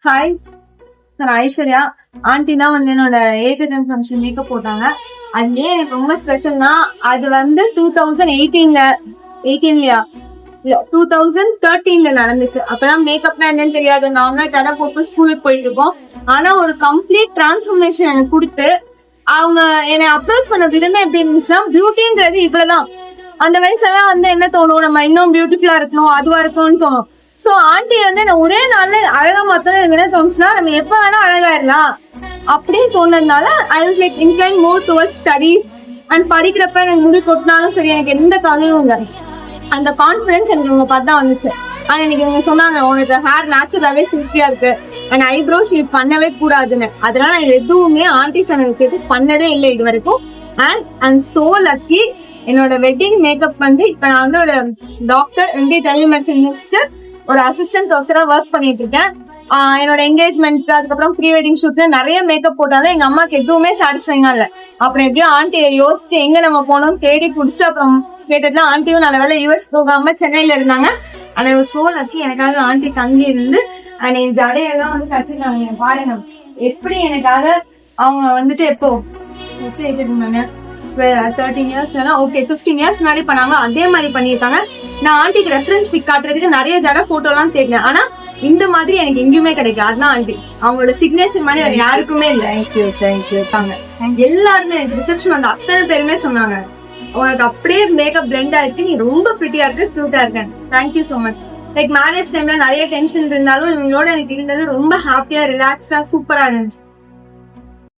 Hi, நான் ஐஸ்வர்யா. ஆண்டினா என்னோட age attend function makeup போட்டாங்க. அதுலயே எனக்கு ரொம்ப ஸ்பெஷல்னா அது 2013 நடந்துச்சு. அப்பதான் மேக்கப்னா என்னன்னு தெரியாது. நார்மலா ஜட போட்டு ஸ்கூலுக்கு போயிட்டு இருக்கோம். ஆனா ஒரு கம்ப்ளீட் டிரான்ஸ்ஃபர்மேஷன் எனக்கு கொடுத்து அவங்க என்னை அப்ரோச் பண்ண விதமே எப்படி இருந்துச்சுன்னா, பியூட்டின்றது இவ்வளவுதான். அந்த வயசுலாம் என்ன தோணும், நம்ம இன்னும் பியூட்டிஃபுல்லா இருக்கணும், அதுவா இருக்கணும்னு தோணும். சோ ஆண்டி என்ன ஒரே நாள்ல அழகா மாத்தணும் எனக்கு என்ன தோணுச்சுன்னா, நம்ம எப்ப வேணா அழகாயிடலாம் அப்படியே தோணுனதுனால I was like incline more towards studies. And படிக்கிறப்ப எனக்கு முடி கொட்டினாலும் சரி, எனக்கு எந்த கவலையும் இல்லை. அந்த கான்பிடன்ஸ் எனக்கு இவங்க பார்த்தா வந்துச்சு. ஆனா எனக்கு இவங்க சொன்னாங்க, உனக்கு ஹேர் நேச்சுரலாவே சில்கியா இருக்கு அண்ட் ஐப்ரோஸ் இது பண்ணவே கூடாதுன்னு. அதனால நான் எதுவுமே ஆண்டி சேனலுக்கு எது பண்ணதே இல்லை இது வரைக்கும். And I am so lucky. என்னோட வெட்டிங் மேக்கப் இப்ப நான் ஒரு டாக்டர் MD டெலிமெடிசின் முடிச்சுட்டு ஒரு அசிஸ்டன்ட் ப்ரொஃபஸரா ஒர்க் பண்ணிட்டு இருக்கேன். என்னோட என்கேஜ்மெண்ட் அதுக்கப்புறம் ப்ரீ வெட்டிங் ஷூட்ல நிறைய மேக்கப் போட்டாலும் எங்க அம்மாக்கு எதுவுமே சாட்டிஸ்ஃபைங்கா இல்ல. அப்புறம் எப்படியோ ஆண்டியை யோசிச்சு எங்க நம்ம போனோம் தேடி குடிச்சு அப்புறம் கேட்டதுல ஆண்டியும் நல்ல வேலை US போகாம சென்னையில இருந்தாங்க. ஆனா இவ சோ லக்கி, எனக்காக ஆண்டி தங்கி இருந்து என் ஜடையெல்லாம் கச்சிருக்காங்க. பாருங்க எப்படி எனக்காக அவங்க எப்போ 13 years ஓகே 15 years முன்னாடி பண்ணாங்களோ அதே மாதிரி பண்ணிருக்காங்க. நான் ஆண்டிக்கு ரெஃபரன்ஸ் பிக் காட்டுறதுக்கு நிறைய ஜட போட்டோ எல்லாம் தேடினேன். ஆனா இந்த மாதிரி எனக்கு எங்கேயுமே கிடைக்கும். அதுதான் ஆண்டி, அவங்களோட சிக்னேச்சர் மாதிரி வேற யாருக்குமே இல்ல. தேங்க்யூ. எல்லாருமே ரிசப்ஷன் வந்த அத்தனை பேருமே சொன்னாங்க, உனக்கு அப்படியே மேக்கப் பிளெண்ட் ஆயிருக்கு, நீ ரொம்ப பிரிட்டியா இருக்கு, கியூட்டா இருக்க. Thank you so much. Like marriage டைம்ல நிறைய டென்ஷன் இருந்தாலும் இவங்களோட எனக்கு இருந்தது ரொம்ப ஹாப்பியா ரிலாக்ஸ்டா சூப்பரா இருந்துச்சு.